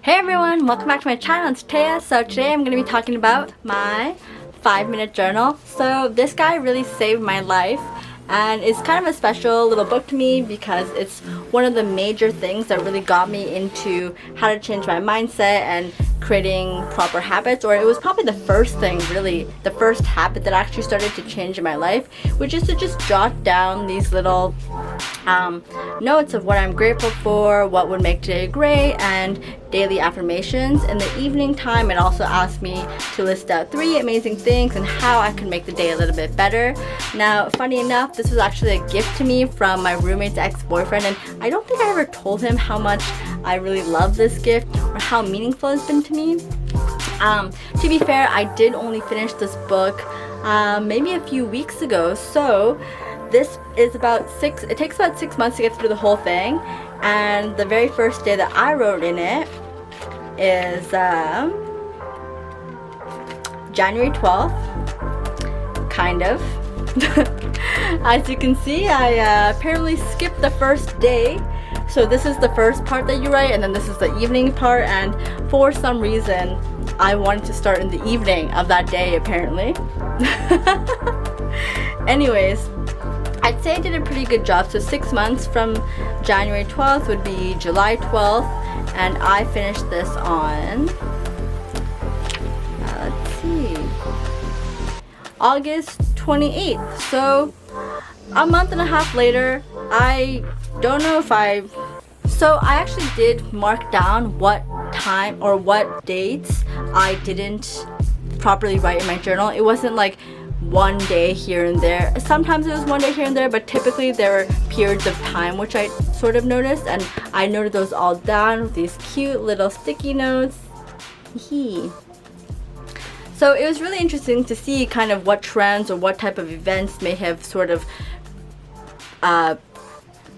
Hey everyone, welcome back to my channel. It's Taya. So today I'm going to be talking about my 5-minute journal. So this guy really saved my life, and it's kind of a special little book to me because it's one of the major things that really got me into how to change my mindset and creating proper habits. Or it was probably the first thing, really the first habit that actually started to change in my life, which is to just jot down these little notes of what I'm grateful for, what would make today great, and daily affirmations. In the evening time, it also asked me to list out 3 amazing things and how I could make the day a little bit better. Now, funny enough, this was actually a gift to me from my roommate's ex-boyfriend, and I don't think I ever told him how much I really love this gift or how meaningful it's been to me. To be fair, I did only finish this book maybe a few weeks ago, so this is it takes about 6 months to get through the whole thing. And the very first day that I wrote in it is January 12th, kind of. As you can see, I apparently skipped the first day. So this is the first part that you write, and then this is the evening part, and for some reason I wanted to start in the evening of that day, apparently. Anyways, I'd say I did a pretty good job. So 6 months from January 12th would be July 12th, and I finished this on, let's see, August 28th. So a month and a half later. I don't know if so I actually did mark down what time or what dates I didn't properly write in my journal. It wasn't like one day here and there. Sometimes it was one day here and there, but typically there were periods of time which I sort of noticed, and I noted those all down with these cute little sticky notes. So it was really interesting to see kind of what trends or what type of events may have sort of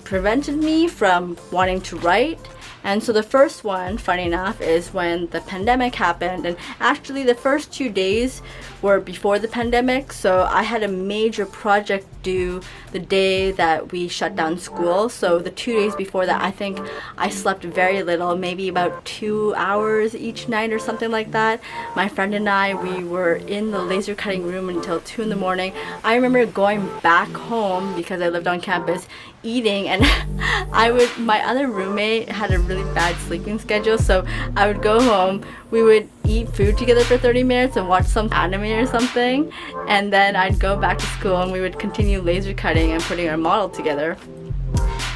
prevented me from wanting to write. And so the first one, funny enough, is when the pandemic happened, and actually the first 2 days were before the pandemic. So I had a major project due the day that we shut down school. So the 2 days before that, I think I slept very little, maybe about 2 hours each night or something like that. My friend and I, we were in the laser cutting room until 2 in the morning. I remember going back home because I lived on campus, eating, and my other roommate had a really bad sleeping schedule, so I would go home, we would eat food together for 30 minutes and watch some anime or something, and then I'd go back to school and we would continue laser cutting and putting our model together.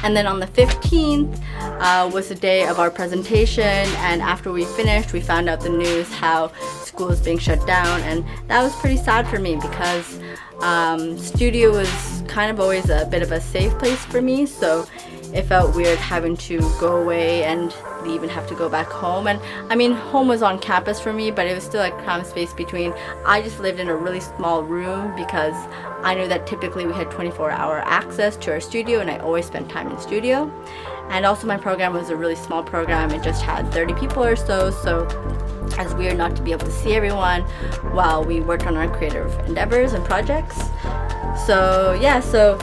And then on the 15th was the day of our presentation, and after we finished, we found out the news how school is being shut down, and that was pretty sad for me because studio was kind of always a bit of a safe place for me, so it felt weird having to go away and leave and have to go back home. And I mean, home was on campus for me, but it was still like cramped space between. I just lived in a really small room because I knew that typically we had 24-hour access to our studio, and I always spent time in studio. And also my program was a really small program. It just had 30 people or so, so it was weird not to be able to see everyone while we worked on our creative endeavors and projects. So yeah, so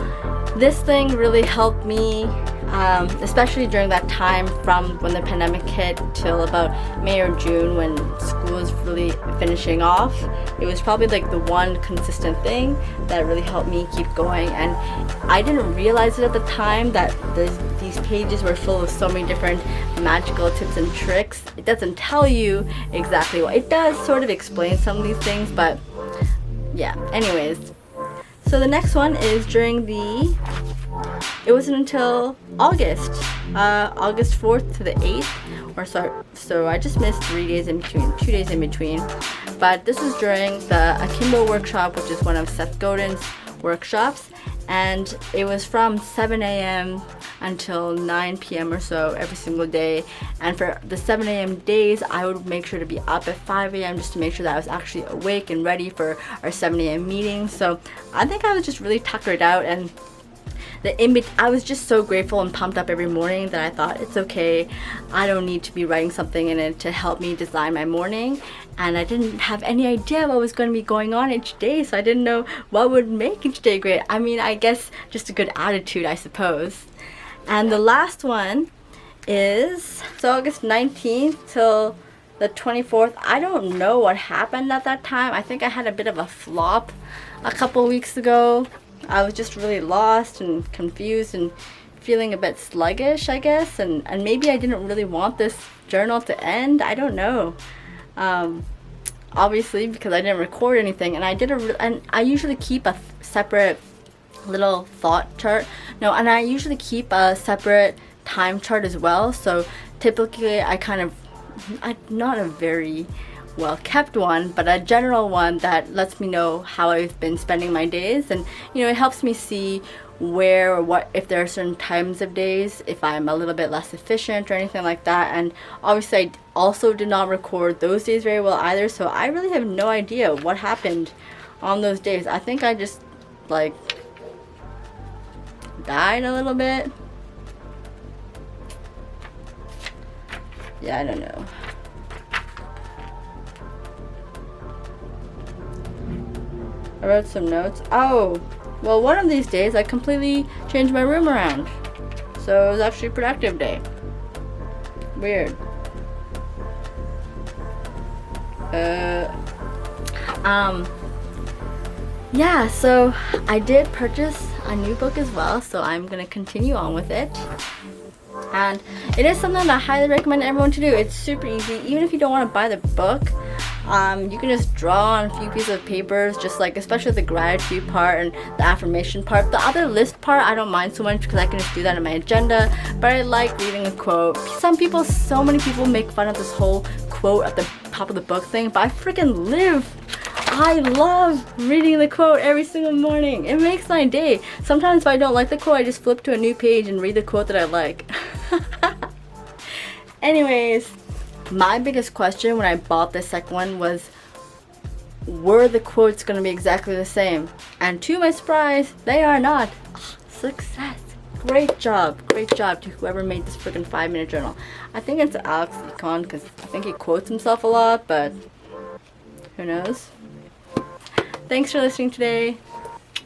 this thing really helped me, especially during that time from when the pandemic hit till about May or June when school was really finishing off. It was probably like the one consistent thing that really helped me keep going, and I didn't realize it at the time that these pages were full of so many different magical tips and tricks. It doesn't tell you exactly what it does, sort of explain some of these things, but yeah, anyways. So the next one is it wasn't until August 4th to the 8th, so I just missed 3 days in between, 2 days in between. But this was during the Akimbo workshop, which is one of Seth Godin's workshops, and it was from 7 a.m. until 9 p.m. or so every single day. And for the 7 a.m. days, I would make sure to be up at 5 a.m. just to make sure that I was actually awake and ready for our 7 a.m. meeting. So I think I was just really tuckered out, and I was just so grateful and pumped up every morning that I thought, it's okay, I don't need to be writing something in it to help me design my morning. And I didn't have any idea what was going to be going on each day, so I didn't know what would make each day great. I mean, I guess just a good attitude, I suppose. And the last one is so August 19th till the 24th. I don't know what happened at that time. I think I had a bit of a flop a couple weeks ago. I was just really lost and confused and feeling a bit sluggish, I guess, and maybe I didn't really want this journal to end. I don't know. Obviously, because I didn't record anything, and and I usually keep a separate little thought chart. No, and I usually keep a separate time chart as well. So typically, I'm not a very well kept one, but a general one that lets me know how I've been spending my days, and it helps me see where or what, if there are certain times of days, if I'm a little bit less efficient or anything like that. And obviously I also did not record those days very well either, so I really have no idea what happened on those days. I think I just like died a little bit. Yeah, I don't know. I wrote some notes. Oh, well, one of these days I completely changed my room around. So it was actually a productive day. Weird. Yeah, so I did purchase a new book as well, so I'm gonna continue on with it. And it is something that I highly recommend everyone to do. It's super easy. Even if you don't want to buy the book, you can just draw on a few pieces of papers, just like, especially the gratitude part and the affirmation part. The other list part I don't mind so much because I can just do that in my agenda, but I like reading a quote. So many people make fun of this whole quote at the top of the book thing, but I freaking live. I love reading the quote every single morning. It makes my day. Sometimes if I don't like the quote, I just flip to a new page and read the quote that I like. Anyways, my biggest question when I bought this second one was, were the quotes going to be exactly the same? And to my surprise, they are not. Success. Great job to whoever made this freaking 5-minute journal. I think it's Alex Econ because I think he quotes himself a lot, but who knows? Thanks for listening today.